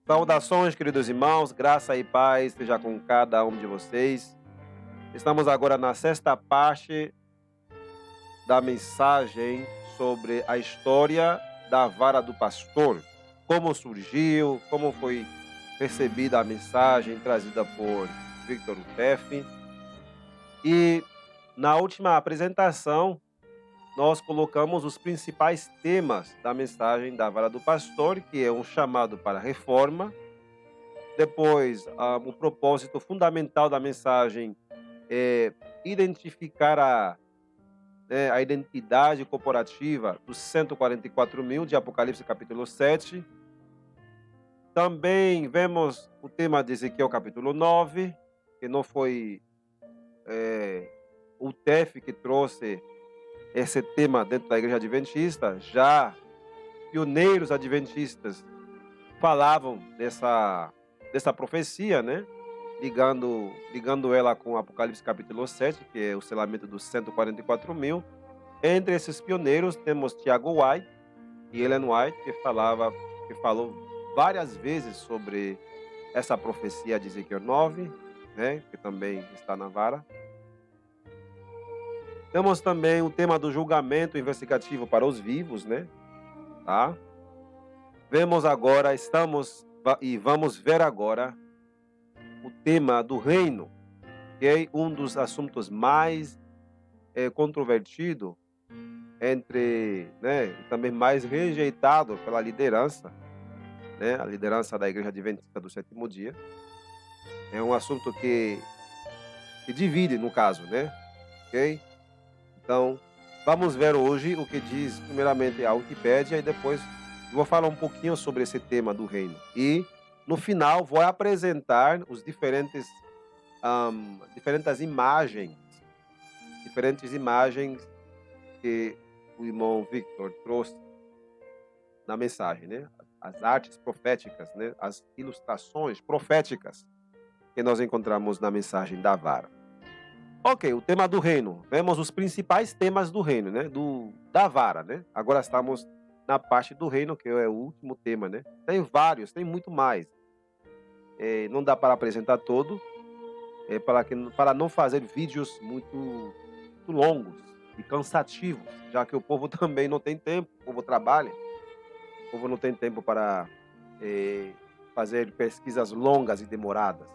Saudações, queridos irmãos, graça e paz seja com cada um de vocês. Estamos agora na sexta parte da mensagem sobre a história da vara do pastor. Como surgiu, como foi recebida a mensagem trazida por Victor Utef. E na última apresentação, nós colocamos os principais temas da mensagem da vara do pastor, que é um chamado para a reforma. Depois, o propósito fundamental da mensagem é identificar a identidade corporativa dos 144.000 de Apocalipse capítulo 7. Também vemos o tema de Ezequiel capítulo 9, que não foi o TEF que trouxe esse tema dentro da igreja adventista. Já pioneiros adventistas falavam dessa profecia, né? Ligando ela com Apocalipse capítulo 7, que é o selamento dos 144.000. Entre esses pioneiros temos Tiago White e Ellen White, que falou várias vezes sobre essa profecia de Ezequiel 9, né? Que também está na vara. Temos também o tema do julgamento investigativo para os vivos, né? Tá? Vamos ver agora o tema do reino, que é um dos assuntos mais controvertido né, e também mais rejeitado pela liderança, né, a liderança da Igreja Adventista do Sétimo Dia. É um assunto que divide, no caso, né? Ok? Então, vamos ver hoje o que diz, primeiramente, a Wikipédia, e depois eu vou falar um pouquinho sobre esse tema do reino. E, no final, vou apresentar os diferentes imagens que o irmão Victor trouxe na mensagem, né? As artes proféticas, né? As ilustrações proféticas que nós encontramos na mensagem da vara. Ok, o tema do reino. Vemos os principais temas do reino, né? Da vara, né? Agora estamos na parte do reino, que é o último tema, né? Tem vários, tem muito mais. Não dá para apresentar todo, para não fazer vídeos muito longos e cansativos, já que o povo também não tem tempo, o povo trabalha, o povo não tem tempo para fazer pesquisas longas e demoradas.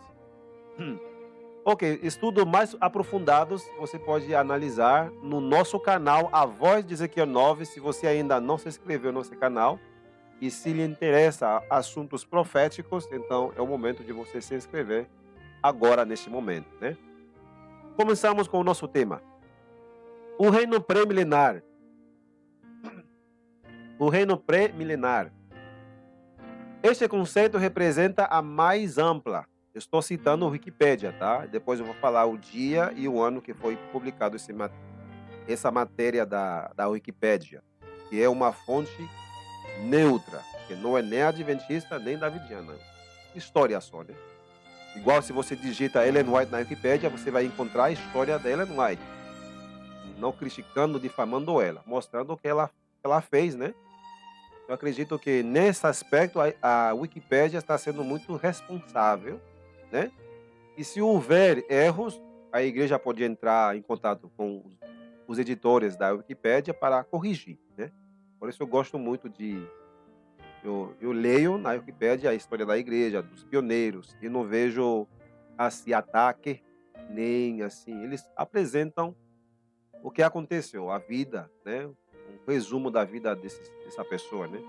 Ok, estudos mais aprofundados você pode analisar no nosso canal A Voz de Ezequiel 9, se você ainda não se inscreveu no nosso canal, e se lhe interessa assuntos proféticos, então é o momento de você se inscrever agora, neste momento, né? Começamos com o nosso tema. O reino pré-milenar. O reino pré-milenar. Este conceito representa a mais ampla. Estou citando o Wikipédia, tá? Depois eu vou falar o dia e o ano que foi publicado essa matéria da Wikipédia, que é uma fonte neutra, que não é nem adventista nem davidiana. História só, né? Igual se você digita Ellen White na Wikipédia, você vai encontrar a história da Ellen White. Não criticando, difamando ela, mostrando o que ela fez, né? Eu acredito que nesse aspecto a Wikipédia está sendo muito responsável, né? E se houver erros, a igreja pode entrar em contato com os editores da Wikipédia para corrigir, né? Por isso eu gosto muito eu leio na Wikipédia a história da igreja, dos pioneiros, e não vejo assim ataque, nem assim, eles apresentam o que aconteceu, a vida, né? Um resumo da vida dessa pessoa, né?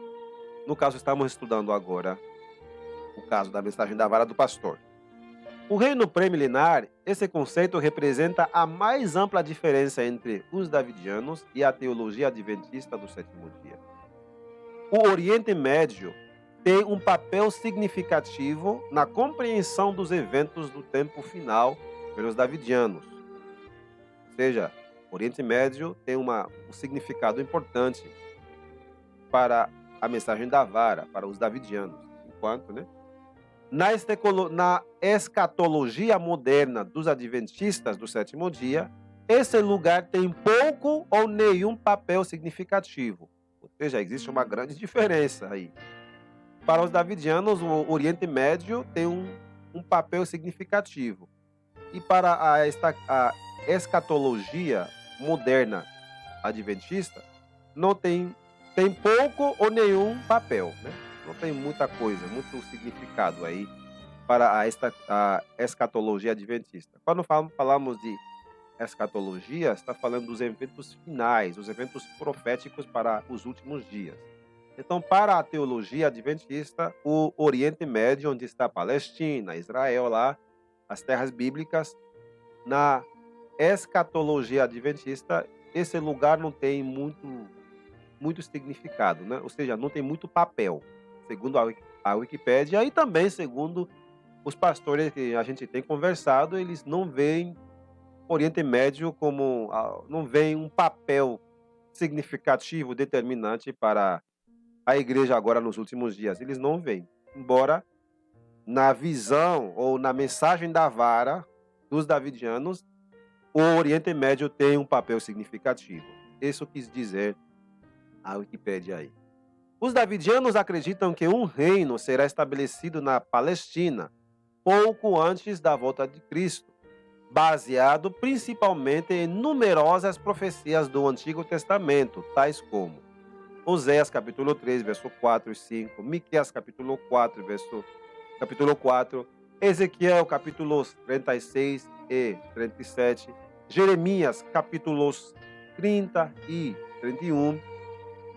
No caso, estamos estudando agora o caso da mensagem da vara do pastor. O reino pré-milenar, esse conceito representa a mais ampla diferença entre os davidianos e a teologia adventista do sétimo dia. O Oriente Médio tem um papel significativo na compreensão dos eventos do tempo final pelos davidianos. Ou seja, o Oriente Médio tem um significado importante para a mensagem da vara, para os davidianos, enquanto, né? Na escatologia moderna dos adventistas do sétimo dia, esse lugar tem pouco ou nenhum papel significativo. Ou seja, existe uma grande diferença aí. para os davidianos, o Oriente Médio tem um papel significativo. E para a escatologia moderna adventista, não tem pouco ou nenhum papel, né? Não tem muita coisa, muito significado aí para a escatologia adventista. Quando falamos de escatologia, está falando dos eventos finais, os eventos proféticos para os últimos dias. Então, para a teologia adventista, o Oriente Médio, onde está a Palestina, Israel lá, as terras bíblicas, na escatologia adventista, esse lugar não tem muito significado, né? Ou seja, não tem muito papel, segundo a Wikipédia e também segundo os pastores que a gente tem conversado, eles não veem Oriente Médio como, não veem um papel significativo, determinante para a igreja agora nos últimos dias. Eles não veem. Embora na visão ou na mensagem da vara dos davidianos, o Oriente Médio tem um papel significativo. Isso quis dizer a Wikipédia aí. Os davidianos acreditam que um reino será estabelecido na Palestina pouco antes da volta de Cristo, baseado principalmente em numerosas profecias do Antigo Testamento, tais como Oséias capítulo 3, verso 4 e 5, Miqueias capítulo 4, Ezequiel capítulos 36 e 37, Jeremias capítulos 30 e 31,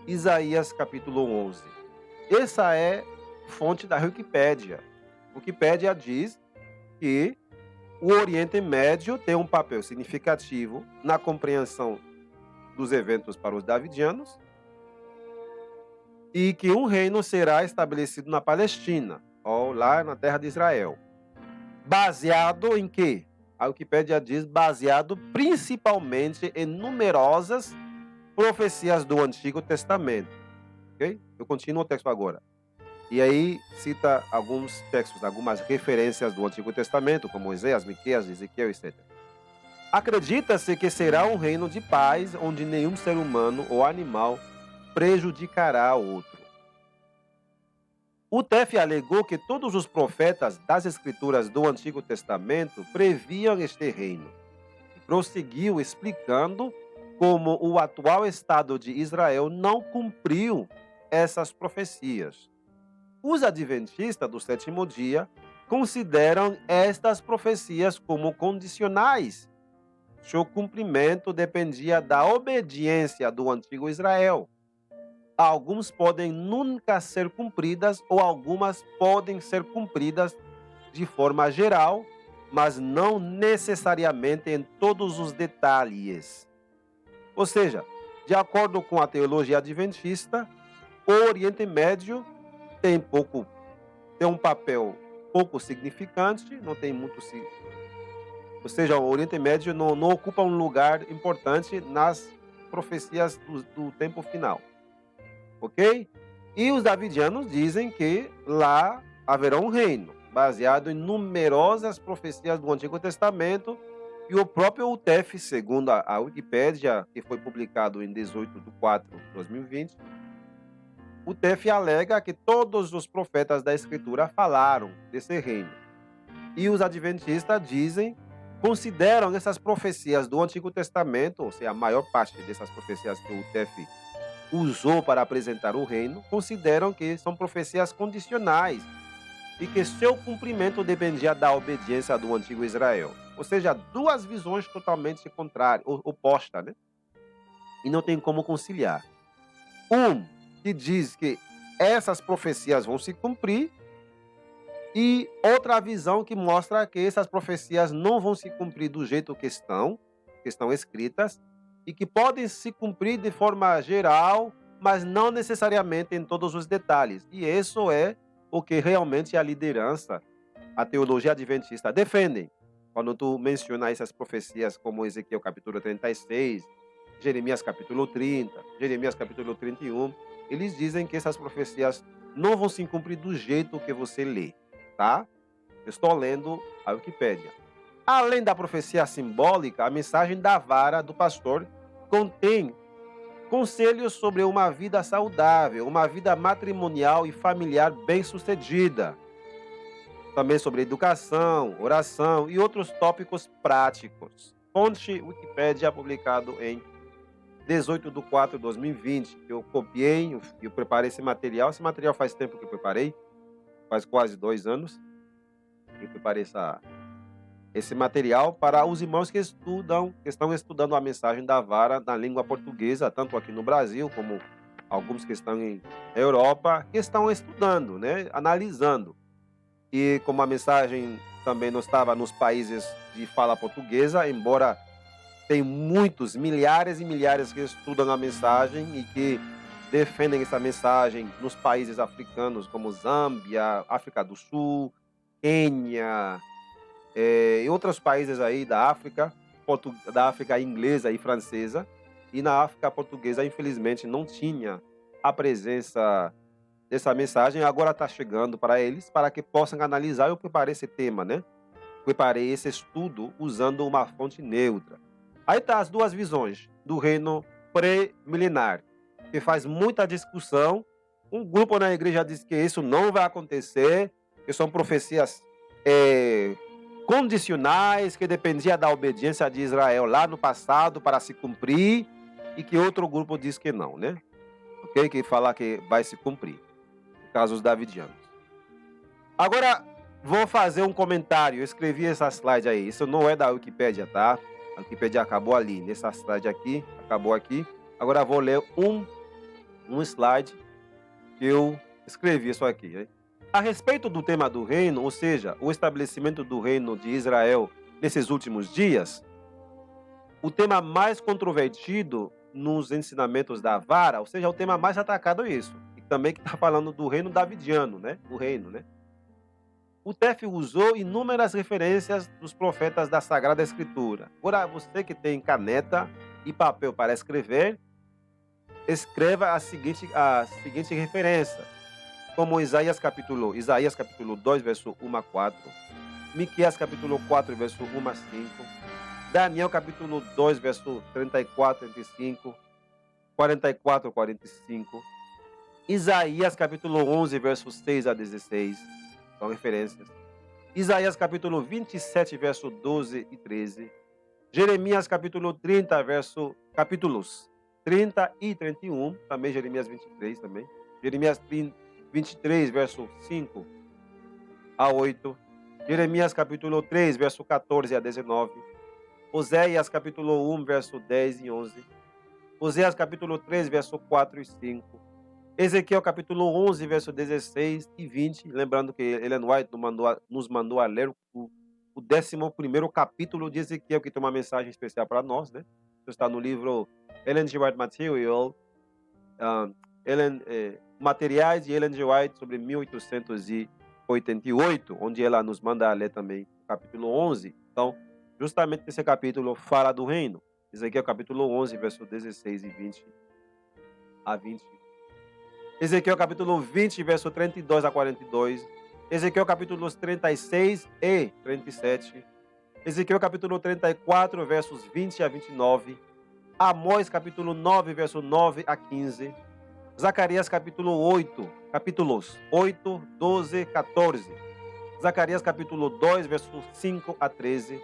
Isaías capítulo 11. Essa é fonte da Wikipédia. Wikipédia diz que o Oriente Médio tem um papel significativo na compreensão dos eventos para os davidianos e que um reino será estabelecido na Palestina, ou lá na terra de Israel. Baseado em quê? A Wikipédia diz baseado principalmente em numerosas profecias do Antigo Testamento. Ok? Eu continuo o texto agora. E aí cita alguns textos, algumas referências do Antigo Testamento, como Oséias, Miqueias, Ezequiel, etc. Acredita-se que será um reino de paz, onde nenhum ser humano ou animal prejudicará outro. O TEF alegou que todos os profetas das Escrituras do Antigo Testamento previam este reino. E prosseguiu explicando como o atual Estado de Israel não cumpriu essas profecias. Os adventistas do sétimo dia consideram estas profecias como condicionais. Seu cumprimento dependia da obediência do antigo Israel. Alguns podem nunca ser cumpridas ou algumas podem ser cumpridas de forma geral, mas não necessariamente em todos os detalhes. Ou seja, de acordo com a teologia adventista, o Oriente Médio tem um papel pouco significante, não tem muito. Ou seja, o Oriente Médio não ocupa um lugar importante nas profecias do tempo final. Ok? E os davidianos dizem que lá haverá um reino, baseado em numerosas profecias do Antigo Testamento, e o próprio UTF, segundo a Wikipédia, que foi publicado em 18 de 4 de 2020, o TEF alega que todos os profetas da Escritura falaram desse reino. E os adventistas consideram essas profecias do Antigo Testamento, ou seja, a maior parte dessas profecias que o TEF usou para apresentar o reino, consideram que são profecias condicionais e que seu cumprimento dependia da obediência do antigo Israel. Ou seja, duas visões totalmente contrárias, opostas, né? E não tem como conciliar. Que diz que essas profecias vão se cumprir, e outra visão que mostra que essas profecias não vão se cumprir do jeito que estão escritas, e que podem se cumprir de forma geral, mas não necessariamente em todos os detalhes. E isso é o que realmente a liderança, a teologia adventista defendem. Quando tu menciona essas profecias como Ezequiel capítulo 36, Jeremias capítulo 30, Jeremias capítulo 31, eles dizem que essas profecias não vão se cumprir do jeito que você lê, tá? Eu estou lendo a Wikipédia. Além da profecia simbólica, a mensagem da vara do pastor contém Conselhos sobre uma vida saudável, uma vida matrimonial e familiar bem-sucedida. Também sobre educação, oração e outros tópicos práticos. Fonte Wikipédia, publicado em 18 de 4 de 2020. Eu copiei, eu preparei esse material. Esse material faz tempo que eu preparei, faz quase 2 anos que eu preparei esse material para os irmãos que estão estudando a mensagem da vara na língua portuguesa, tanto aqui no Brasil como alguns que estão em Europa, que estão estudando, né, analisando. E como a mensagem também não estava nos países de fala portuguesa, embora tem muitos, milhares e milhares que estudam a mensagem e que defendem essa mensagem nos países africanos como Zâmbia, África do Sul, Quênia, e outros países aí da África, da África inglesa e francesa. E na África portuguesa, infelizmente, não tinha a presença dessa mensagem. Agora está chegando para eles, para que possam analisar. Eu preparei esse tema, né? Preparei esse estudo usando uma fonte neutra. Aí tá as duas visões do reino pré-milenar, que faz muita discussão. Um grupo na igreja diz que isso não vai acontecer, que são profecias condicionais, que dependia da obediência de Israel lá no passado para se cumprir, e que outro grupo diz que não, né? Ok? Que fala que vai se cumprir, no caso os davidianos. Agora, vou fazer um comentário. Eu escrevi essa slide aí. Isso não é da Wikipédia, tá? A Wikipédia acabou ali. Nessa slide aqui, acabou aqui. Agora vou ler um slide que eu escrevi isso aqui. Hein? A respeito do tema do reino, ou seja, o estabelecimento do reino de Israel nesses últimos dias, o tema mais controvertido nos ensinamentos da vara, ou seja, o tema mais atacado é isso. E também que está falando do reino davidiano, né? O reino, né? O TEF usou inúmeras referências dos profetas da Sagrada Escritura. Agora, você que tem caneta e papel para escrever, escreva a seguinte referência, como Isaías capítulo 2, verso 1 a 4, Miqueias capítulo 4, verso 1 a 5, Daniel capítulo 2, verso 34 a 35, 44 a 45, Isaías capítulo 11, verso 6 a 16, são referências. Isaías capítulo 27, verso 12 e 13. Jeremias capítulo 30, capítulos 30 e 31. Também Jeremias 23 também. Jeremias 23, verso 5 a 8. Jeremias capítulo 3, verso 14 a 19. Oséias capítulo 1, verso 10 e 11. Oséias capítulo 3, verso 4 e 5. Ezequiel capítulo 11, verso 16 e 20, lembrando que Ellen White nos mandou a ler o 11º capítulo de Ezequiel, que tem uma mensagem especial para nós, né? Isso está no livro Ellen G. White Material, Materiais de Ellen G. White sobre 1888, onde ela nos manda a ler também o capítulo 11. Então, justamente esse capítulo fala do reino. Ezequiel capítulo 11, verso 16 e 20 a 20. Ezequiel capítulo 20, verso 32 a 42. Ezequiel capítulos 36 e 37. Ezequiel capítulo 34, versos 20 a 29. Amós capítulo 9, verso 9 a 15. Zacarias capítulos 8, 12, 14. Zacarias capítulo 2, verso 5 a 13.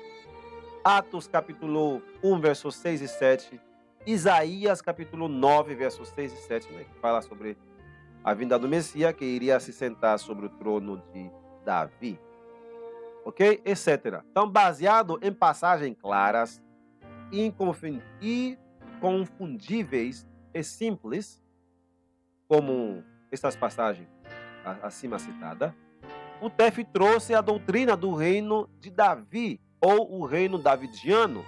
Atos capítulo 1, verso 6 e 7. Isaías capítulo 9, versos 6 e 7, né, que fala sobre a vinda do Messias, que iria se sentar sobre o trono de Davi. Ok? Etc. Então, baseado em passagens claras, inconfundíveis e simples, como essas passagens acima citadas, o TEF trouxe a doutrina do reino de Davi, ou o reino davidiano,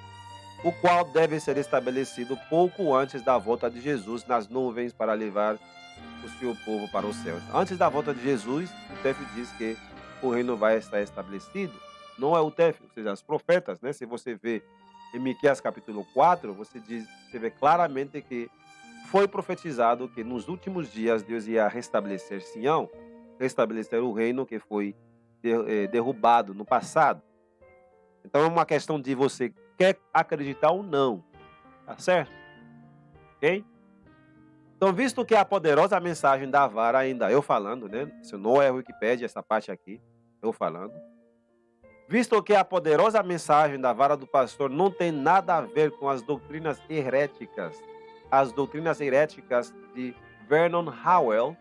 o qual deve ser estabelecido pouco antes da volta de Jesus nas nuvens para levar o seu povo para o céu. Antes da volta de Jesus, o TEF diz que o reino vai estar estabelecido. Não é o TEF, ou seja, os profetas, né? Se você vê em Miqueias capítulo 4, você vê claramente que foi profetizado que nos últimos dias Deus ia restabelecer Sião, restabelecer o reino que foi derrubado no passado. Então é uma questão de você quer acreditar ou não, tá certo? Ok? Então, visto que a poderosa mensagem da vara, ainda eu falando, né? Isso não é Wikipédia, essa parte aqui, eu falando. Visto que a poderosa mensagem da vara do pastor não tem nada a ver com as doutrinas heréticas de Vernon Howell,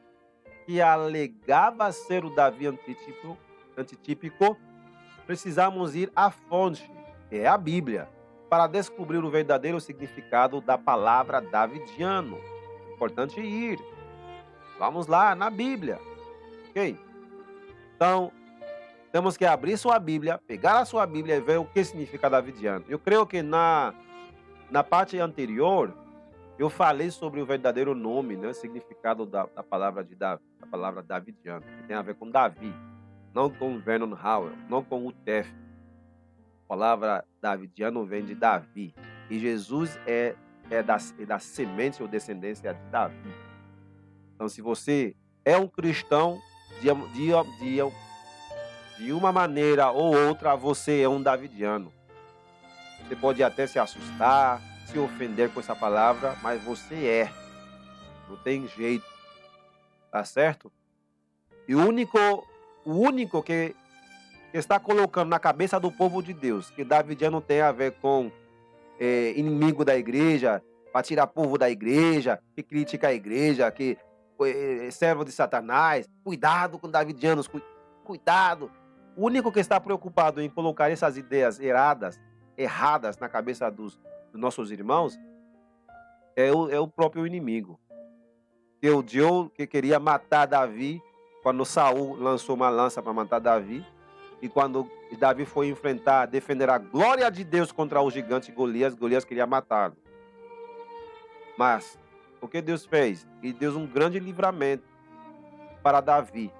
que alegava ser o Davi antitípico, precisamos ir à fonte, que é a Bíblia, para descobrir o verdadeiro significado da palavra davidiano. Importante ir. Vamos lá, na Bíblia. Ok? Então, temos que abrir sua Bíblia, pegar a sua Bíblia e ver o que significa davidiano. Eu creio que na parte anterior, eu falei sobre o verdadeiro nome, né, significado da palavra da palavra davidiano, que tem a ver com Davi, não com Vernon Howell, não com o Tef. A palavra davidiano vem de Davi. E Jesus é da semente ou descendência de Davi. Então, se você é um cristão, de uma maneira ou outra, você é um davidiano. Você pode até se assustar, se ofender com essa palavra, mas você é. Não tem jeito. Tá certo? E o único que está colocando na cabeça do povo de Deus que davidiano tem a ver com inimigo da igreja, para tirar povo da igreja, que critica a igreja, que é servo de Satanás. Cuidado com davidianos, cuidado. O único que está preocupado em colocar essas ideias erradas na cabeça dos nossos irmãos é o próprio inimigo. Que o Deus que queria matar Davi, quando Saul lançou uma lança para matar Davi, e quando Davi foi defender a glória de Deus contra o gigante Golias, Golias queria matá-lo. Mas o que Deus fez? E deu um grande livramento para Davi.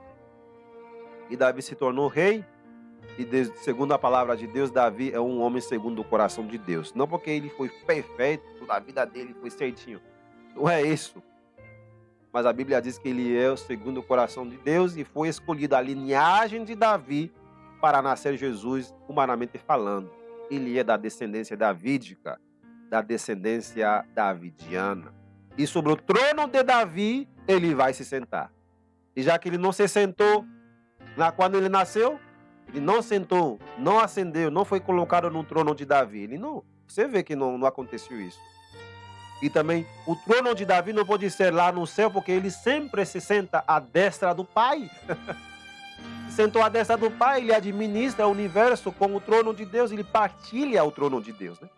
E Davi se tornou rei. E segundo a palavra de Deus, Davi é um homem segundo o coração de Deus. Não porque ele foi perfeito, a vida dele foi certinho. Não é isso. Mas a Bíblia diz que ele é o segundo o coração de Deus e foi escolhido a linhagem de Davi para nascer Jesus, humanamente falando. Ele é da descendência davídica, da descendência davidiana. E sobre o trono de Davi, ele vai se sentar. E já que ele não se sentou quando ele nasceu, ele não sentou, não ascendeu, não foi colocado no trono de Davi. Ele não. Você vê que não aconteceu isso. E também o trono de Davi não pode ser lá no céu, porque ele sempre se senta à destra do Pai. Sentou à destra do Pai, ele administra o universo com o trono de Deus, ele partilha o trono de Deus, né?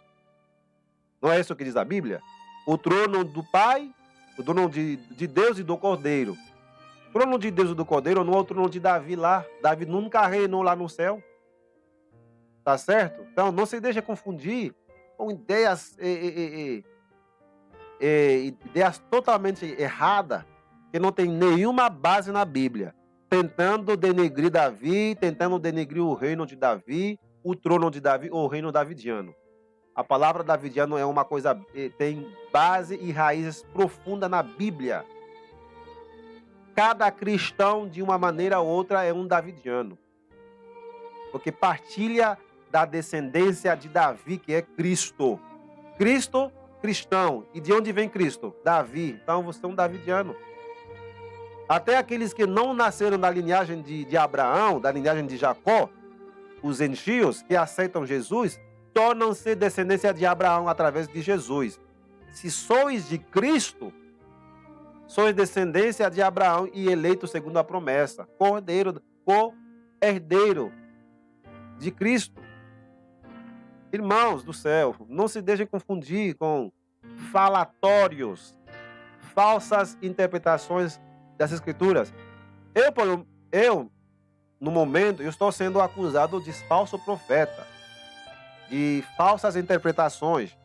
Não é isso que diz a Bíblia? O trono do Pai, o trono de Deus e do Cordeiro. O trono de Deus e do Cordeiro não é o trono de Davi lá. Davi nunca reinou lá no céu. Tá certo? Então não se deixe confundir com ideias totalmente erradas, que não tem nenhuma base na Bíblia. Tentando denegrir Davi, tentando denegrir o reino de Davi, o trono de Davi ou o reino davidiano. A palavra davidiano é uma coisa, tem base e raízes profundas na Bíblia. Cada cristão, de uma maneira ou outra, é um davidiano. Porque partilha da descendência de Davi, que é Cristo. Cristo, cristão. E de onde vem Cristo? Davi. Então você é um davidiano. Até aqueles que não nasceram da linhagem de Abraão, da linhagem de Jacó, os gentios que aceitam Jesus, tornam-se descendência de Abraão através de Jesus. Se sois de Cristo, sois descendência de Abraão e eleito segundo a promessa, co-herdeiro de Cristo. Irmãos do céu, não se deixem confundir com falatórios, falsas interpretações das Escrituras. Eu, no momento, eu estou sendo acusado de falso profeta, de falsas interpretações.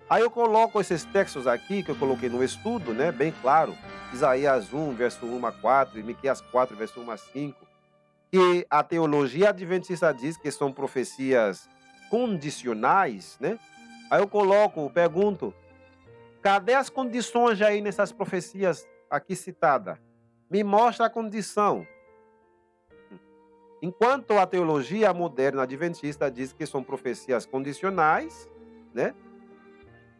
Aí eu coloco esses textos aqui, que eu coloquei no estudo, né, bem claro. Isaías 1, verso 1 a 4, e Miqueias 4, verso 1 a 5, que a teologia adventista diz que são profecias condicionais, né? Aí eu pergunto, cadê as condições aí nessas profecias aqui citadas? Me mostra a condição. Enquanto a teologia moderna adventista diz que são profecias condicionais, né?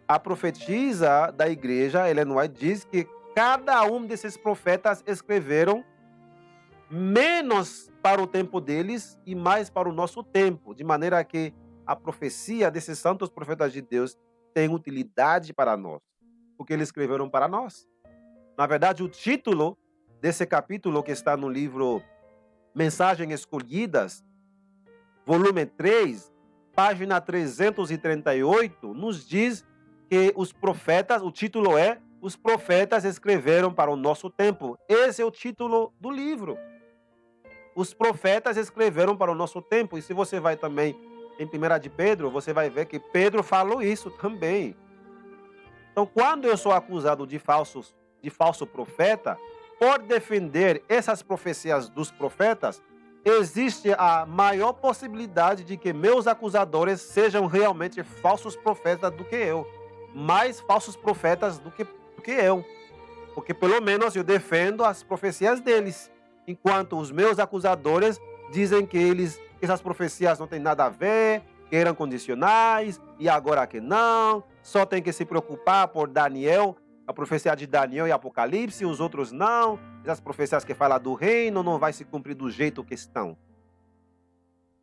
A profetisa da igreja, Ellen White, diz que cada um desses profetas escreveram menos para o tempo deles e mais para o nosso tempo, de maneira que a profecia desses santos profetas de Deus tem utilidade para nós, porque eles escreveram para nós. Na verdade, o título desse capítulo que está no livro Mensagens Escolhidas, volume 3, página 338, nos diz que os profetas, o título é Os Profetas Escreveram para o Nosso Tempo. Esse é o título do livro. Os profetas escreveram para o nosso tempo. E se você vai também em 1 de Pedro, você vai ver que Pedro falou isso também. Então, quando eu sou acusado de falso profeta, por defender essas profecias dos profetas, existe a maior possibilidade de que meus acusadores sejam realmente falsos profetas do que eu. Mais falsos profetas do que eu. Porque pelo menos eu defendo as profecias deles. Enquanto os meus acusadores dizem que essas profecias não têm nada a ver, que eram condicionais, e agora que não, só tem que se preocupar por Daniel, a profecia de Daniel e Apocalipse, os outros não, essas profecias que falam do reino não vai se cumprir do jeito que estão.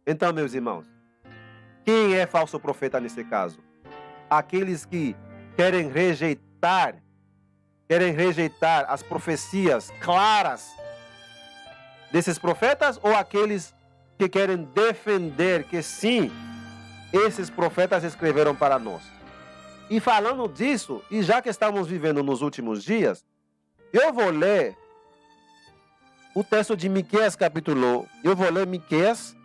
Então, meus irmãos, quem é falso profeta nesse caso? Aqueles que querem rejeitar as profecias claras desses profetas, ou aqueles que querem defender que sim, esses profetas escreveram para nós? E falando disso, e já que estamos vivendo nos últimos dias, eu vou ler o texto de Miqueias capítulo. Eu vou ler Miqueias,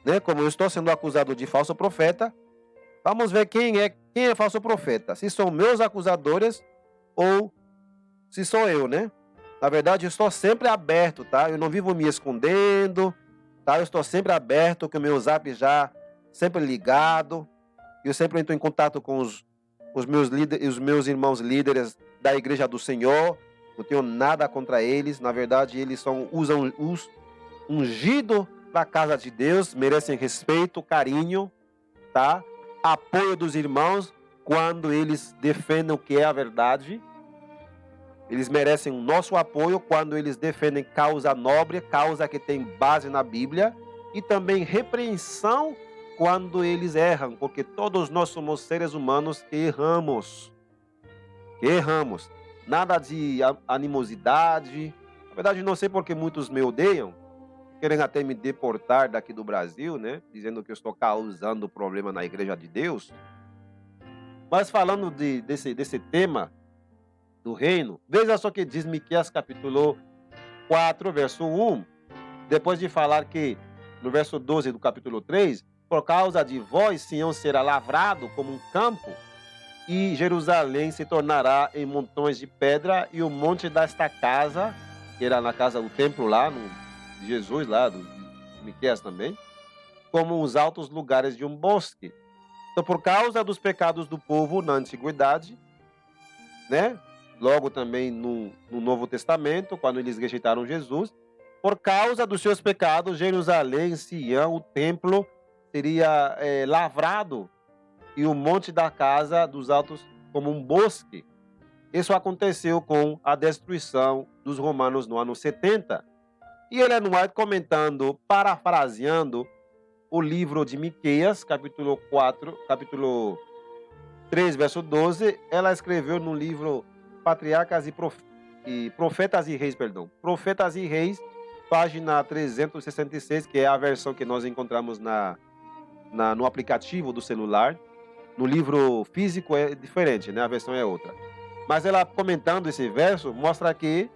né? Como eu estou sendo acusado de falso profeta, vamos ver quem é falso profeta. Se são meus acusadores ou se sou eu, né? Na verdade, eu estou sempre aberto, tá? Eu não vivo me escondendo, tá? Eu estou sempre aberto, com o meu zap já sempre ligado. Eu sempre entro em contato com os meus irmãos líderes da Igreja do Senhor. Não tenho nada contra eles. Na verdade, eles usam os ungidos da casa de Deus, merecem respeito, carinho, tá? Apoio dos irmãos quando eles defendem o que é a verdade. Eles merecem o nosso apoio quando eles defendem causa nobre, causa que tem base na Bíblia, e também repreensão quando eles erram, porque todos nós somos seres humanos que erramos. Nada de animosidade. Na verdade, não sei porque muitos me odeiam, querem até me deportar daqui do Brasil, né? Dizendo que eu estou causando problema na Igreja de Deus. Mas falando desse tema do reino, veja só que diz Miqueias capítulo 4, verso 1, depois de falar que, no verso 12 do capítulo 3, por causa de vós, Sião será lavrado como um campo, e Jerusalém se tornará em montões de pedra, e o monte desta casa, que era na casa do templo lá, de Jesus lá, do Miqueias também, como os altos lugares de um bosque. Então, por causa dos pecados do povo na antiguidade, né? Logo também no Novo Testamento, quando eles rejeitaram Jesus, por causa dos seus pecados, Jerusalém, Sião, o templo, seria lavrado, e o monte da casa dos altos como um bosque. Isso aconteceu com a destruição dos romanos no ano 70. E Ellen White, comentando, parafraseando o livro de Miqueias, capítulo 3, verso 12, ela escreveu no livro Patriarcas e Profetas e Reis, Profetas e Reis, página 366, que é a versão que nós encontramos no aplicativo do celular. No livro físico é diferente, né? A versão é outra. Mas ela, comentando esse verso, mostra que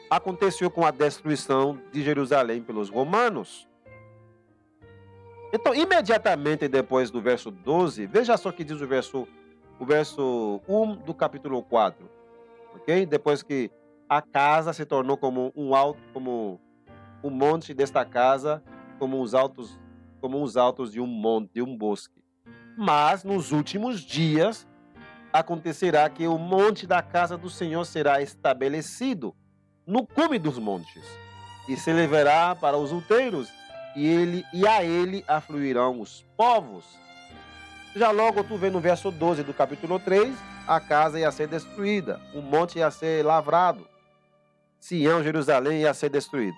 aconteceu com a destruição de Jerusalém pelos romanos. Então, imediatamente depois do verso 12, veja só o que diz o verso 1 do capítulo 4. Ok? Depois que a casa se tornou como o monte desta casa, como os altos de um monte, de um bosque. Mas nos últimos dias acontecerá que o monte da casa do Senhor será estabelecido no cume dos montes, e se levará para os outeiros, e a ele afluirão os povos. Já logo tu vê no verso 12 do capítulo 3 a casa ia ser destruída, o monte ia ser lavrado, Sião, Jerusalém ia ser destruído.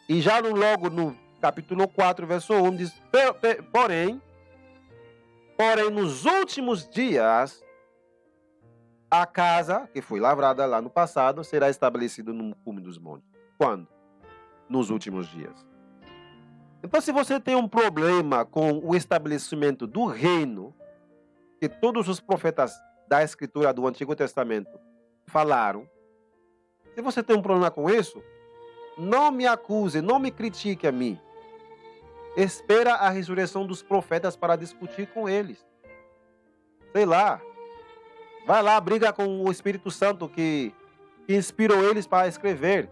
E já logo no capítulo 4, verso 1, diz, porém, nos últimos dias, a casa que foi lavrada lá no passado será estabelecida no cume dos montes. Quando? Nos últimos dias. Então, se você tem um problema com o estabelecimento do reino, que todos os profetas da Escritura do Antigo Testamento falaram, se você tem um problema com isso, não me acuse, não me critique a mim. Espera a ressurreição dos profetas para discutir com eles. Sei lá. Vai lá, briga com o Espírito Santo que inspirou eles para escrever.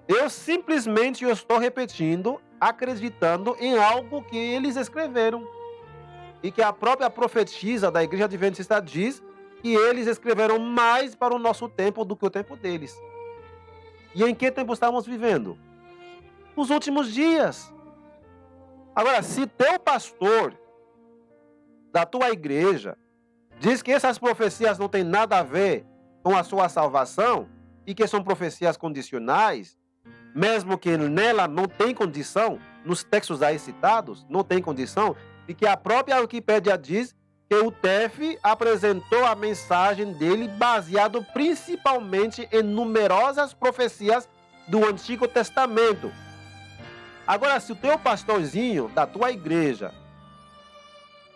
Eu simplesmente estou repetindo, acreditando em algo que eles escreveram. E que a própria profetisa da Igreja Adventista diz que eles escreveram mais para o nosso tempo do que o tempo deles. E em que tempo estamos vivendo? Nos últimos dias. Agora, se teu pastor da tua igreja diz que essas profecias não têm nada a ver com a sua salvação e que são profecias condicionais, mesmo que nela não tem condição, nos textos aí citados, não tem condição, e que a própria Wikipédia diz que o TEF apresentou a mensagem dele baseado principalmente em numerosas profecias do Antigo Testamento. Agora, se o teu pastorzinho da tua igreja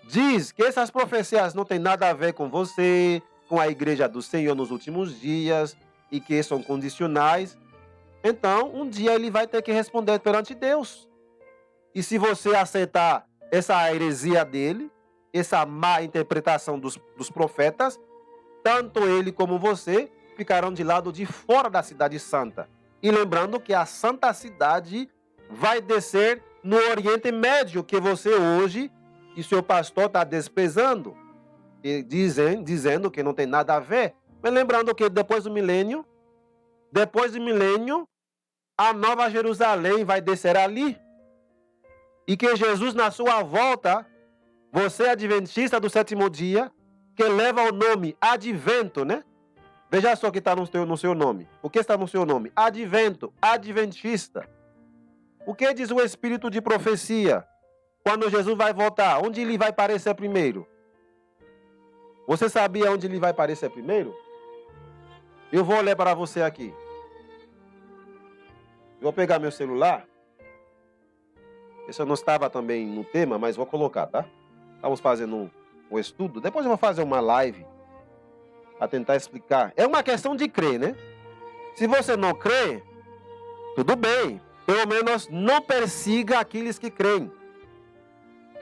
diz que essas profecias não têm nada a ver com você, com a igreja do Senhor nos últimos dias, e que são condicionais, então um dia ele vai ter que responder perante Deus. E se você aceitar essa heresia dele, essa má interpretação dos profetas, tanto ele como você ficarão de lado de fora da cidade santa. E lembrando que a santa cidade vai descer no Oriente Médio, que você hoje e seu pastor está desprezando, e dizendo que não tem nada a ver. Mas lembrando que depois do milênio, a Nova Jerusalém vai descer ali. E que Jesus, na sua volta, você adventista do sétimo dia, que leva o nome Advento, né? Veja só o que está no seu nome. O que está no seu nome? Advento, adventista. O que diz o Espírito de profecia? Quando Jesus vai voltar, onde ele vai aparecer primeiro? Você sabia onde ele vai aparecer primeiro? Eu vou ler para você aqui. Vou pegar meu celular. Esse eu não estava também no tema, mas vou colocar, tá? Estamos fazendo um estudo. Depois eu vou fazer uma live para tentar explicar. É uma questão de crer, né? Se você não crê, tudo bem. Pelo menos não persiga aqueles que creem.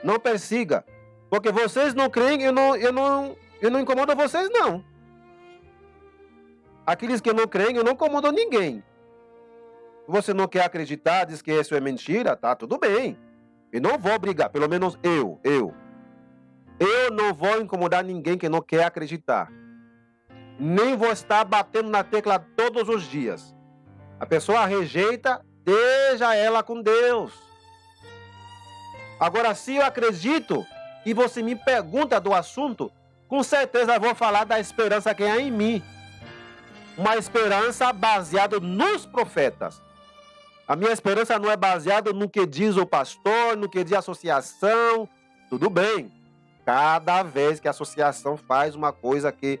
Não persiga. Porque vocês não creem, eu não incomodo vocês, não. Aqueles que não creem, eu não incomodo ninguém. Você não quer acreditar, diz que isso é mentira, tá? Tudo bem. Eu não vou brigar, pelo menos eu. Eu não vou incomodar ninguém que não quer acreditar. Nem vou estar batendo na tecla todos os dias. A pessoa rejeita, deixa ela com Deus. Agora, se eu acredito e você me pergunta do assunto, com certeza eu vou falar da esperança que há em mim. Uma esperança baseada nos profetas. A minha esperança não é baseada no que diz o pastor, no que diz a associação. Tudo bem. Cada vez que a associação faz uma coisa que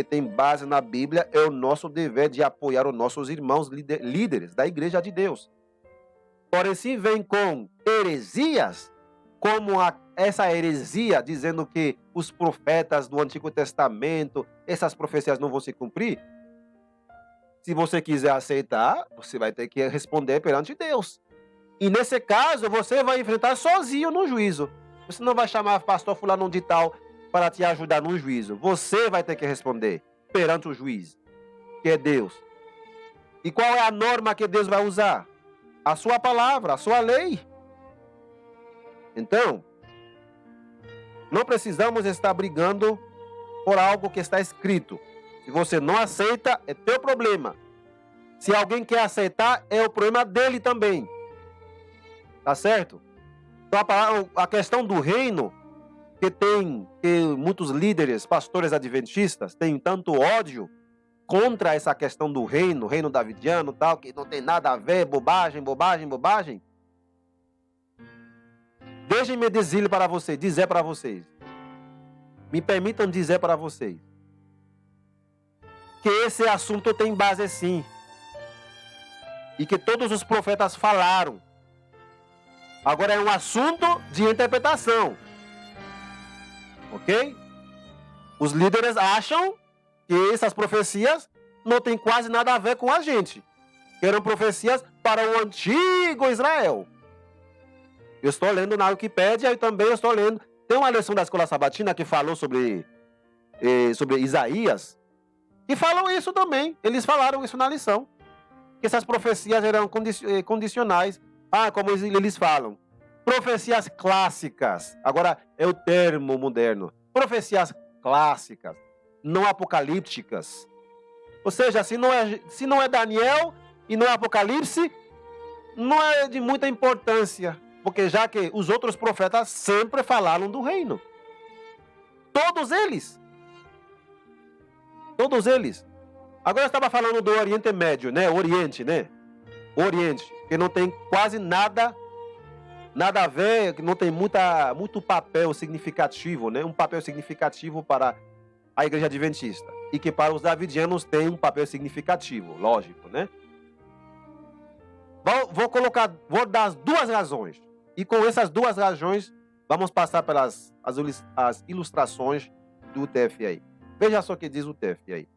tem base na Bíblia, é o nosso dever de apoiar os nossos irmãos líderes da Igreja de Deus. Porém, se vem com heresias, como essa heresia dizendo que os profetas do Antigo Testamento, essas profecias não vão se cumprir, se você quiser aceitar, você vai ter que responder perante Deus. E nesse caso, você vai enfrentar sozinho no juízo. Você não vai chamar pastor fulano de tal para te ajudar no juízo. Você vai ter que responder perante o juiz, que é Deus. E qual é a norma que Deus vai usar? A sua palavra, a sua lei. Então, não precisamos estar brigando por algo que está escrito. Se você não aceita, é teu problema. Se alguém quer aceitar, é o problema dele também. Tá certo? Então, a questão do reino que muitos líderes, pastores adventistas, têm tanto ódio contra essa questão do reino davidiano, tal, que não tem nada a ver, bobagem, bobagem, bobagem. Deixem-me dizer para vocês, me permitam dizer para vocês, que esse assunto tem base sim, e que todos os profetas falaram. Agora é um assunto de interpretação, ok? Os líderes acham que essas profecias não têm quase nada a ver com a gente, que eram profecias para o antigo Israel. Eu estou lendo na Wikipédia e também estou lendo. Tem uma lição da Escola Sabatina que falou sobre Isaías, e falam isso também. Eles falaram isso na lição, que essas profecias eram condicionais. Como eles falam, profecias clássicas. Agora é o termo moderno. Profecias clássicas, não apocalípticas. Ou seja, se não é Daniel e não é Apocalipse, não é de muita importância, porque já que os outros profetas sempre falaram do reino. Todos eles. Agora eu estava falando do Oriente Médio, né? Oriente, que não tem quase nada a ver, que não tem muito papel significativo, né? Um papel significativo para a Igreja Adventista. E que para os davidianos tem um papel significativo, lógico, né? Vou dar as duas razões. E com essas duas razões, vamos passar pelas as ilustrações do TF aí. Veja só o que diz o TF aí.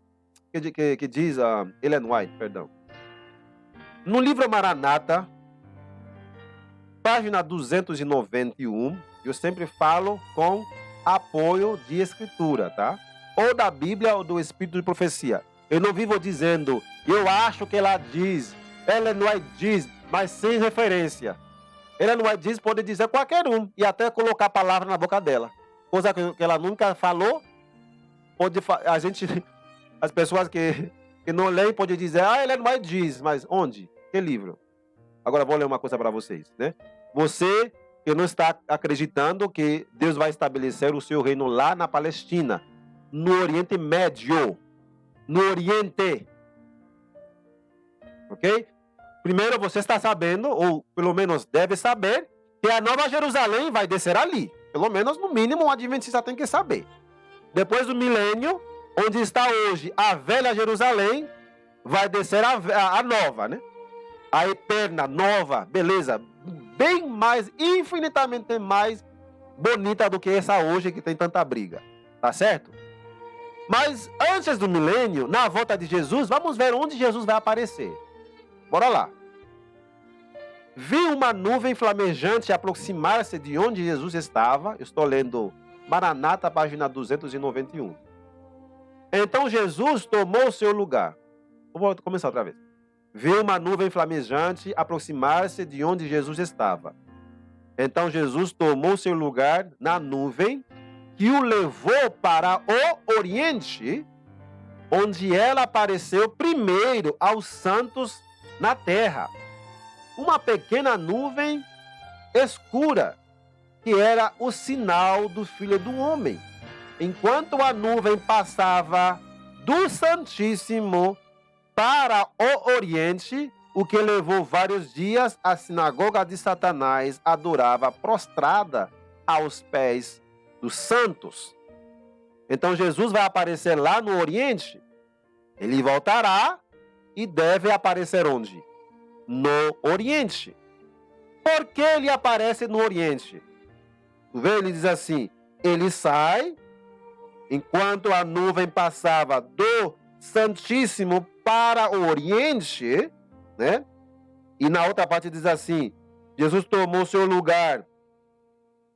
Que diz Ellen White, perdão. No livro Maranata, página 291, eu sempre falo com apoio de escritura, tá? Ou da Bíblia ou do Espírito de Profecia. Eu não vivo dizendo, eu acho que ela diz, Ellen White diz, mas sem referência. Ellen White diz, pode dizer qualquer um, e até colocar a palavra na boca dela. Coisa que ela nunca falou. As pessoas que não leem podem dizer, Ellen White diz, mas onde? Que livro? Agora vou ler uma coisa para vocês, né? Você que não está acreditando que Deus vai estabelecer o seu reino lá na Palestina, no Oriente Médio, no Oriente, ok? Primeiro você está sabendo, ou pelo menos deve saber, que a Nova Jerusalém vai descer ali. Pelo menos, no mínimo, um adventista tem que saber. Depois do milênio, onde está hoje a velha Jerusalém, vai descer a nova, né? A eterna, nova, beleza, bem mais, infinitamente mais bonita do que essa hoje que tem tanta briga, tá certo? Mas antes do milênio, na volta de Jesus, vamos ver onde Jesus vai aparecer. Bora lá. Vi uma nuvem flamejante aproximar-se de onde Jesus estava. Eu estou lendo Maranata, página 291. Então Jesus tomou seu lugar. Vou começar outra vez. Vi uma nuvem flamejante aproximar-se de onde Jesus estava. Então Jesus tomou seu lugar na nuvem que o levou para o Oriente, onde ela apareceu primeiro aos santos na terra. Uma pequena nuvem escura, que era o sinal do Filho do Homem. Enquanto a nuvem passava do Santíssimo para o Oriente, o que levou vários dias, a sinagoga de Satanás adorava prostrada aos pés dos santos. Então Jesus vai aparecer lá no Oriente. Ele voltará e deve aparecer onde? No Oriente. Por que ele aparece no Oriente? Ele diz assim, ele sai, enquanto a nuvem passava do Santíssimo para o Oriente, né? E na outra parte diz assim, Jesus tomou seu lugar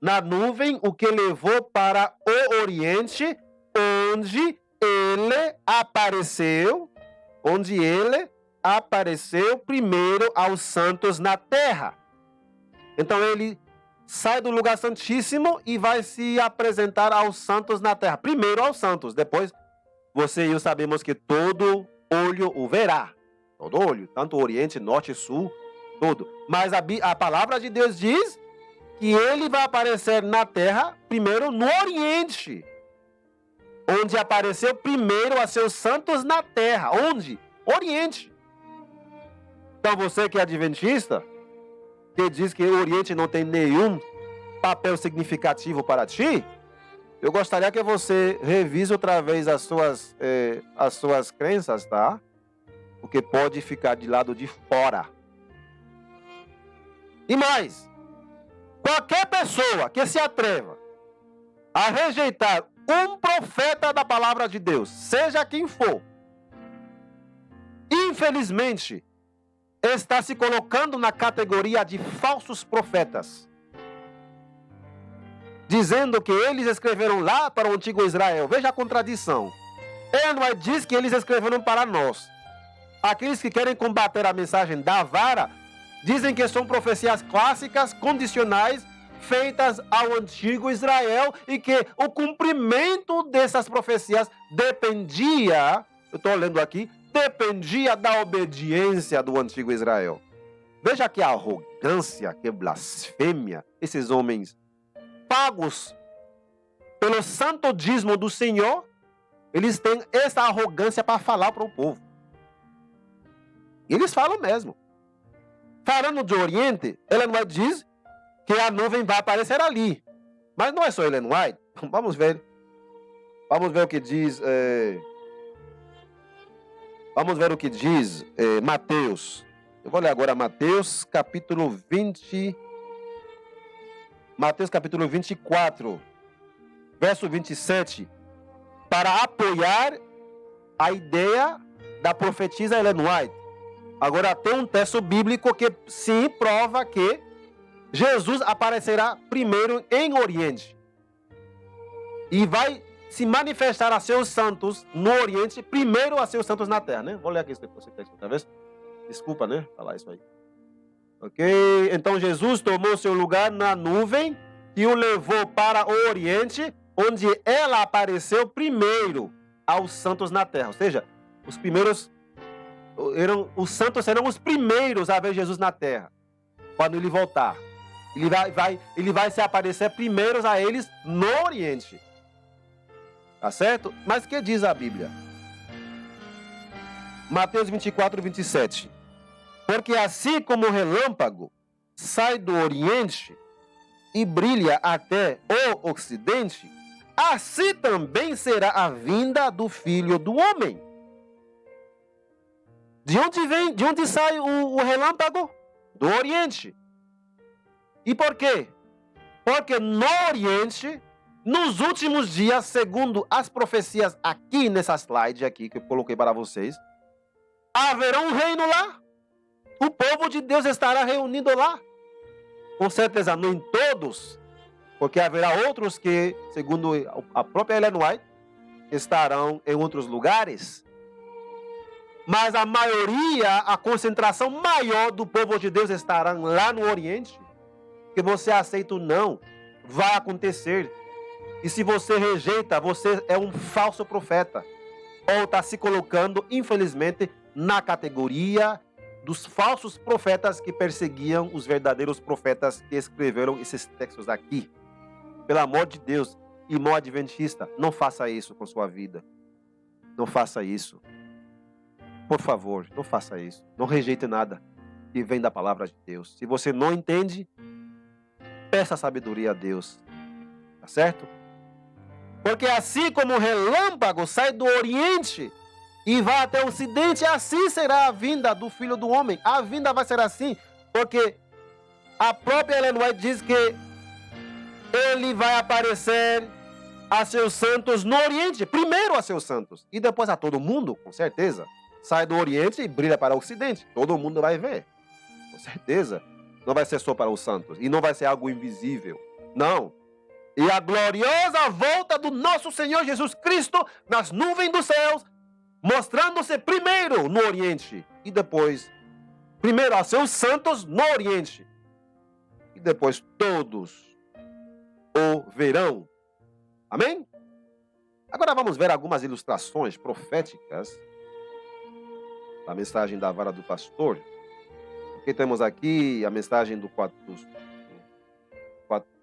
na nuvem, o que levou para o Oriente, onde ele apareceu primeiro aos santos na terra. Então ele sai do lugar santíssimo e vai se apresentar aos santos na terra. Primeiro aos santos, depois você e eu sabemos que todo olho o verá. Todo olho, tanto Oriente, Norte, Sul, tudo. Mas a palavra de Deus diz que ele vai aparecer na terra, primeiro no Oriente, onde apareceu primeiro a seus santos na terra. Onde? Oriente. Então você que é adventista, que diz que o Oriente não tem nenhum papel significativo para ti, eu gostaria que você revise outra vez as suas crenças, tá? Porque pode ficar de lado de fora. E mais, qualquer pessoa que se atreva a rejeitar um profeta da palavra de Deus, seja quem for, infelizmente, está se colocando na categoria de falsos profetas, dizendo que eles escreveram lá para o antigo Israel. Veja a contradição. Ellen diz que eles escreveram para nós. Aqueles que querem combater a mensagem da vara dizem que são profecias clássicas, condicionais, feitas ao antigo Israel e que o cumprimento dessas profecias dependia, eu estou lendo aqui, dependia da obediência do antigo Israel. Veja que arrogância, que blasfêmia, esses homens pagos pelo santo dízimo do Senhor, eles têm essa arrogância para falar para o povo. E eles falam mesmo. Falando de Oriente, Ellen White diz que a nuvem vai aparecer ali. Mas não é só Ellen White. Vamos ver. Vamos ver o que diz. Vamos ver o que diz Mateus. Eu vou ler agora Mateus capítulo 20. Mateus capítulo 24, verso 27, para apoiar a ideia da profetisa Ellen White. Agora tem um texto bíblico que sim prova que Jesus aparecerá primeiro em Oriente e vai se manifestar a seus santos no Oriente, primeiro a seus santos na terra, né? Vou ler aqui esse texto outra vez. Desculpa, né? Falar isso aí. Ok? Então Jesus tomou seu lugar na nuvem e o levou para o Oriente, onde ela apareceu primeiro aos santos na terra. Ou seja, os santos serão os primeiros a ver Jesus na terra, quando ele voltar. Ele vai se aparecer primeiros a eles no Oriente. Tá certo? Mas o que diz a Bíblia? Mateus 24, 27. Porque assim como o relâmpago sai do Oriente e brilha até o Ocidente, assim também será a vinda do Filho do Homem. De onde sai o relâmpago? Do Oriente. E por quê? Porque no Oriente, nos últimos dias, segundo as profecias aqui nessa slide aqui que eu coloquei para vocês, haverá um reino lá. O povo de Deus estará reunido lá. Com certeza, não em todos, porque haverá outros que, segundo a própria Ellen White, estarão em outros lugares. Mas a maioria, a concentração maior do povo de Deus estará lá no Oriente. Que você aceita ou não, vai acontecer. E se você rejeita, você é um falso profeta. Ou está se colocando, infelizmente, na categoria dos falsos profetas que perseguiam os verdadeiros profetas que escreveram esses textos aqui. Pelo amor de Deus, irmão adventista, não faça isso com sua vida. Não faça isso. Por favor, não faça isso. Não rejeite nada que vem da palavra de Deus. Se você não entende, peça sabedoria a Deus. Tá certo? Porque assim como o relâmpago sai do Oriente e vai até o Ocidente, assim será a vinda do Filho do Homem. A vinda vai ser assim, porque a própria Ellen White diz que ele vai aparecer a seus santos no Oriente, primeiro a seus santos, e depois a todo mundo, com certeza. Sai do Oriente e brilha para o Ocidente, todo mundo vai ver, com certeza. Não vai ser só para os santos, e não vai ser algo invisível, não. E a gloriosa volta do nosso Senhor Jesus Cristo nas nuvens dos céus, mostrando-se primeiro no Oriente e depois, primeiro a seus santos no Oriente e depois todos o verão. Amém? Agora vamos ver algumas ilustrações proféticas da mensagem da vara do pastor. Porque temos aqui a mensagem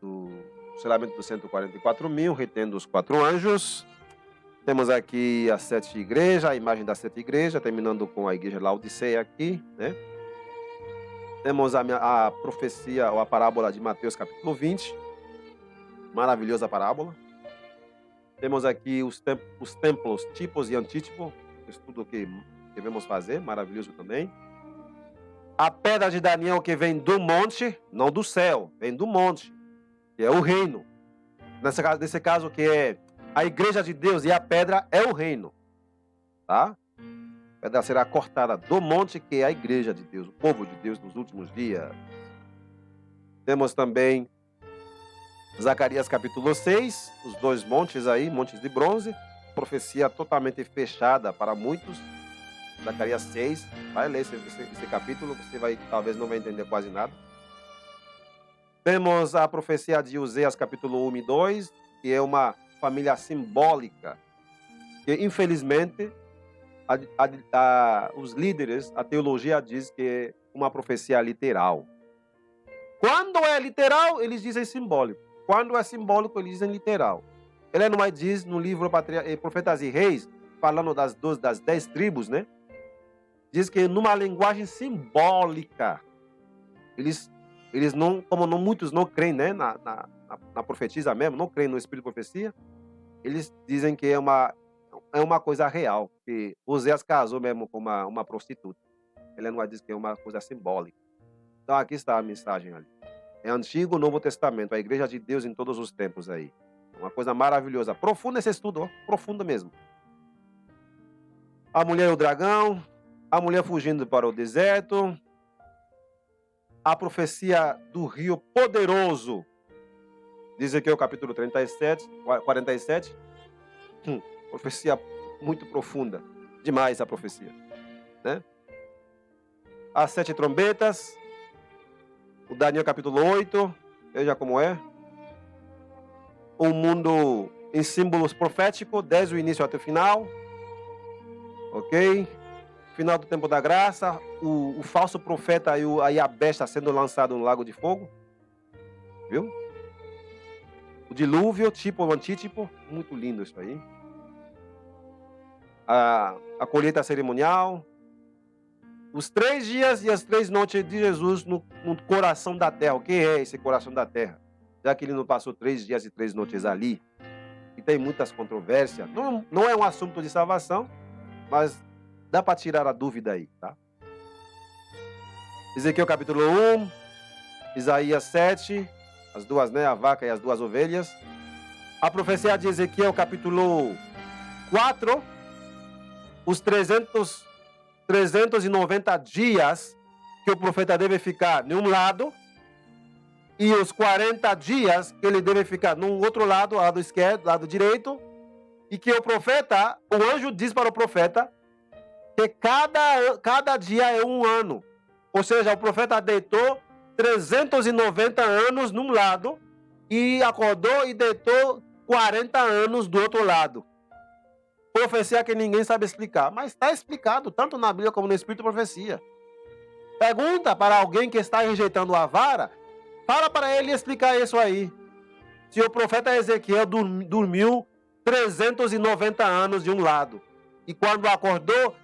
do selamento dos 144 mil, retendo os 4 anjos. Temos aqui as 7 igrejas, a imagem das 7 igrejas, terminando com a igreja Laodiceia aqui, né? Temos a profecia ou a parábola de Mateus capítulo 20, maravilhosa parábola. Temos aqui os templos, tipos e antítipos, estudo que devemos fazer, maravilhoso também. A pedra de Daniel que vem do monte, não do céu, vem do monte, que é o reino. Nesse caso que é a igreja de Deus e a pedra é o reino, tá? A pedra será cortada do monte que é a igreja de Deus, o povo de Deus nos últimos dias. Temos também Zacarias capítulo 6, os 2 montes aí, montes de bronze, profecia totalmente fechada para muitos. Zacarias 6, vai ler esse capítulo, você talvez não vai entender quase nada. Temos a profecia de Uzias capítulo 1 e 2, que é uma família simbólica, que infelizmente os líderes, a teologia diz que é uma profecia literal. Quando é literal, eles dizem simbólico. Quando é simbólico, eles dizem literal. Ellen White diz no livro Profetas e Reis, falando das 10 tribos, né? Diz que numa linguagem simbólica, eles não, muitos não creem, né, na profetisa mesmo, não creem no espírito de profecia, eles dizem que é uma coisa real, que Oséias casou mesmo com uma prostituta. Ellen White diz que é uma coisa simbólica. Então aqui está a mensagem ali. É Antigo e Novo Testamento, a igreja de Deus em todos os tempos aí. Uma coisa maravilhosa. Profundo esse estudo, ó, profundo mesmo. A mulher e o dragão, a mulher fugindo para o deserto, a profecia do rio poderoso, diz aqui o capítulo 47. Profecia muito profunda, demais a profecia, né? As 7 trombetas, o Daniel capítulo 8, veja como é. O mundo em símbolos proféticos, desde o início até o final. Ok? Final do tempo da graça, o falso profeta e a besta sendo lançado no lago de fogo. Viu? O dilúvio, tipo ou antítipo, muito lindo isso aí. A colheita cerimonial. Os 3 dias e as 3 noites de Jesus no coração da terra. O que é esse coração da terra? Já que ele não passou 3 dias e 3 noites ali. E tem muitas controvérsias. Não é um assunto de salvação, mas dá para tirar a dúvida aí, tá? Ezequiel capítulo 1, Isaías 7, as 2, né? A vaca e as 2 ovelhas. A profecia de Ezequiel capítulo 4, os 390 dias que o profeta deve ficar de um lado e os 40 dias que ele deve ficar no outro lado esquerdo, lado direito, e que o anjo diz para o profeta que cada dia é um ano. Ou seja, o profeta deitou 390 anos num lado e acordou e deitou 40 anos do outro lado. Profecia que ninguém sabe explicar, mas está explicado tanto na Bíblia como no Espírito de Profecia. Pergunta para alguém que está rejeitando a vara, fala para ele explicar isso aí. Se o profeta Ezequiel dormiu 390 anos de um lado, e quando acordou,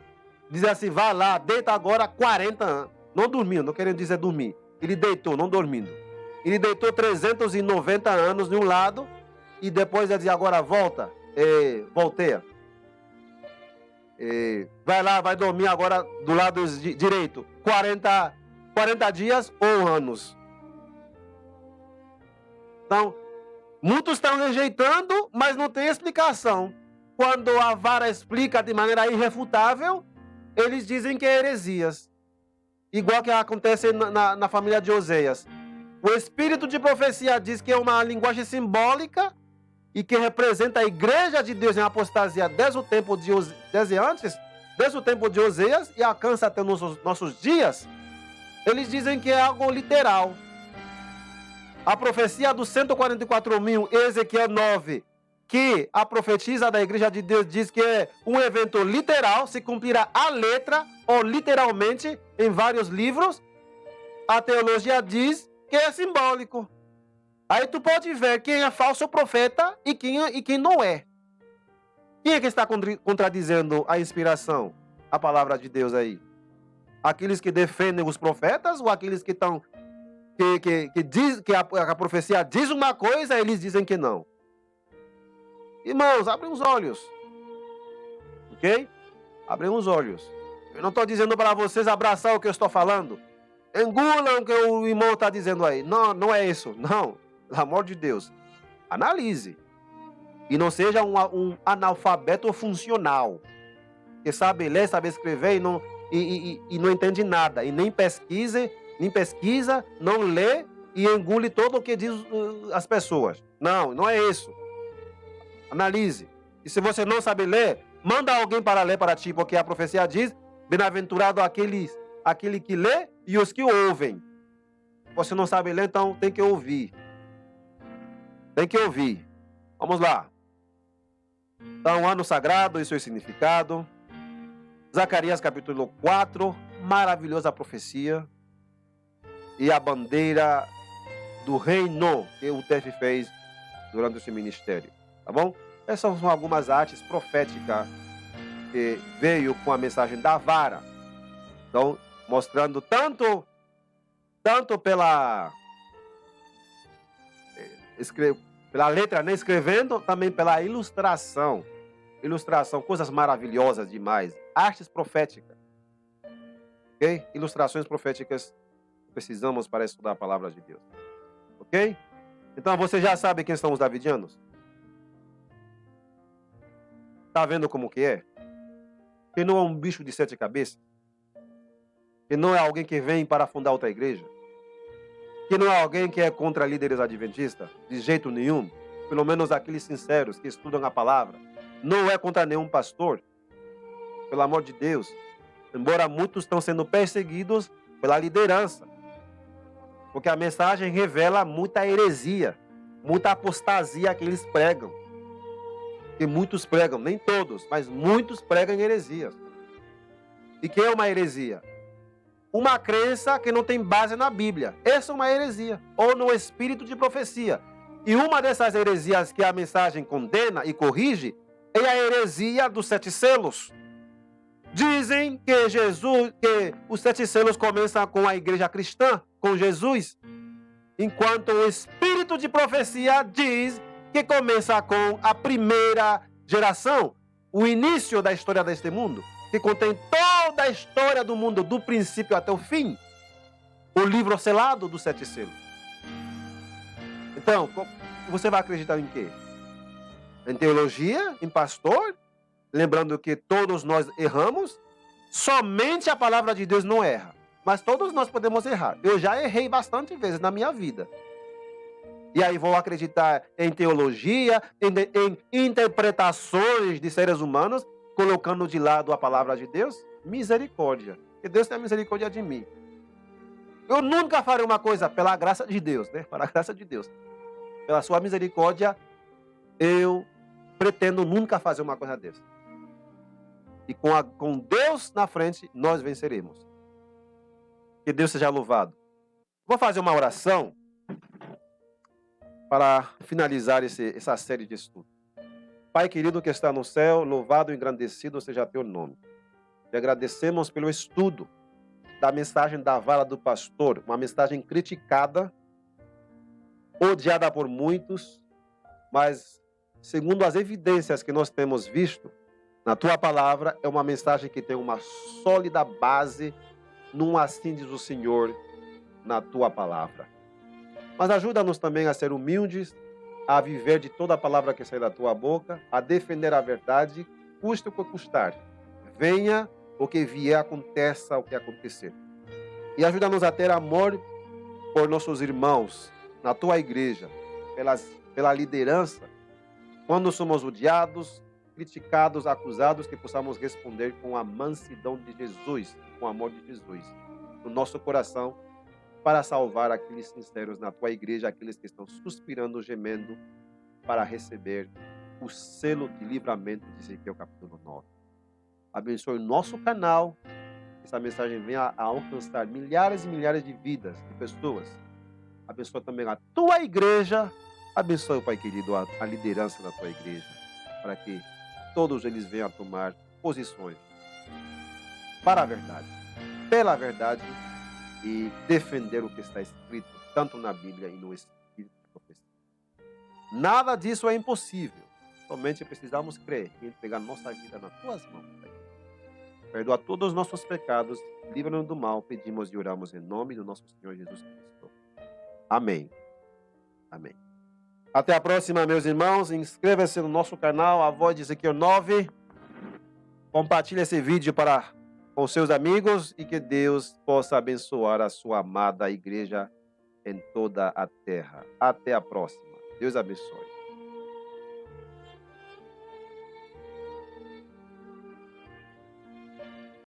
diz assim, vá lá, deita agora 40 anos. Não dormiu, não querendo dizer dormir. Ele deitou, não dormindo. Ele deitou 390 anos de um lado, e depois ele diz, agora volta, volteia. Vai lá, vai dormir agora do lado direito. 40 dias ou anos. Então, muitos estão rejeitando, mas não tem explicação. Quando a vara explica de maneira irrefutável, eles dizem que é heresias. Igual que acontece na família de Oséias. O espírito de profecia diz que é uma linguagem simbólica e que representa a igreja de Deus em apostasia desde o tempo de Oséias e alcança até nossos dias. Eles dizem que é algo literal. A profecia dos 144 mil, Ezequiel 9, que a profetisa da igreja de Deus diz que é um evento literal, se cumprirá à letra ou literalmente em vários livros. A teologia diz que é simbólico. Aí tu pode ver quem é falso profeta e quem não é. Quem é que está contradizendo a inspiração, a palavra de Deus aí? Aqueles que defendem os profetas ou aqueles que estão que diz que a profecia diz uma coisa, eles dizem que não? Irmãos, abrem os olhos, ok? Abrem os olhos. Eu não estou dizendo para vocês abraçar o que eu estou falando. Engulam o que o irmão está dizendo aí. Não, não é isso. Não. Pelo amor de Deus. Analise. E não seja um analfabeto funcional. Que sabe ler, sabe escrever e não entende nada. E nem pesquisa, não lê e engole todo o que diz as pessoas. Não, não é isso. Analise. E se você não sabe ler, manda alguém para ler para ti, porque a profecia diz: bem-aventurado aquele que lê e os que ouvem. Você não sabe ler, então tem que ouvir. Tem que ouvir. Vamos lá. Então, ano sagrado e seu significado. Zacarias capítulo 4, maravilhosa profecia. E a bandeira do reino que o TEF fez durante o seu ministério. Tá bom? Essas são algumas artes proféticas que veio com a mensagem da vara. Então, mostrando tanto pela letra, né, escrevendo, também pela ilustração. Ilustração, coisas maravilhosas demais. Artes proféticas. Ok? Ilustrações proféticas precisamos para estudar a palavra de Deus. Ok? Então, você já sabe quem são os davidianos? Tá vendo como que é? Que não é um bicho de 7 cabeças. Que não é alguém que vem para fundar outra igreja. Que não é alguém que é contra líderes adventistas. De jeito nenhum. Pelo menos aqueles sinceros que estudam a palavra. Não é contra nenhum pastor. Pelo amor de Deus. Embora muitos estão sendo perseguidos pela liderança. Porque a mensagem revela muita heresia. Muita apostasia que eles pregam. Que muitos pregam, nem todos, mas muitos pregam heresias. E que é uma heresia? Uma crença que não tem base na Bíblia. Essa é uma heresia. Ou no espírito de profecia. E uma dessas heresias que a mensagem condena e corrige é a heresia dos 7 selos. Dizem que que os 7 selos começam com a igreja cristã, com Jesus. Enquanto o espírito de profecia diz que começa com a primeira geração, o início da história deste mundo, que contém toda a história do mundo, do princípio até o fim. O livro selado dos 7 selos. Então, você vai acreditar em quê? Em teologia? Em pastor? Lembrando que todos nós erramos. Somente a palavra de Deus não erra. Mas todos nós podemos errar. Eu já errei bastante vezes na minha vida. E aí vou acreditar em teologia, em interpretações de seres humanos, colocando de lado a palavra de Deus? Misericórdia. Que Deus tenha misericórdia de mim. Eu nunca farei uma coisa pela graça de Deus, né? Pela graça de Deus. Pela sua misericórdia, eu pretendo nunca fazer uma coisa dessa. E com Deus na frente, nós venceremos. Que Deus seja louvado. Vou fazer uma oração para finalizar essa série de estudos. Pai querido que está no céu, louvado e engrandecido seja teu nome. Te agradecemos pelo estudo da mensagem da vara do pastor, uma mensagem criticada, odiada por muitos, mas segundo as evidências que nós temos visto, na tua palavra é uma mensagem que tem uma sólida base num assim diz o Senhor na tua palavra. Mas ajuda-nos também a ser humildes, a viver de toda a palavra que sai da tua boca, a defender a verdade, custe o que custar. Venha o que vier, aconteça o que acontecer. E ajuda-nos a ter amor por nossos irmãos na tua igreja, pela liderança, quando somos odiados, criticados, acusados, que possamos responder com a mansidão de Jesus, com o amor de Jesus, no nosso coração, para salvar aqueles sinceros na tua igreja, aqueles que estão suspirando, gemendo, para receber o selo de livramento de Ezequiel capítulo 9. Abençoe o nosso canal, que essa mensagem venha a alcançar milhares e milhares de vidas, de pessoas, Abençoa também a tua igreja. Abençoe, Pai querido, a liderança da tua igreja, para que todos eles venham a tomar posições para a verdade, pela verdade e defender o que está escrito, tanto na Bíblia e no Espírito de profecia. Nada disso é impossível. Somente precisamos crer e entregar nossa vida nas tuas mãos, Pai. Perdoa todos os nossos pecados, livra-nos do mal, pedimos e oramos em nome do nosso Senhor Jesus Cristo. Amém. Amém. Até a próxima, meus irmãos. Inscreva-se no nosso canal, A Voz de Ezequiel 9. Compartilhe esse vídeo com seus amigos e que Deus possa abençoar a sua amada igreja em toda a terra. Até a próxima. Deus abençoe.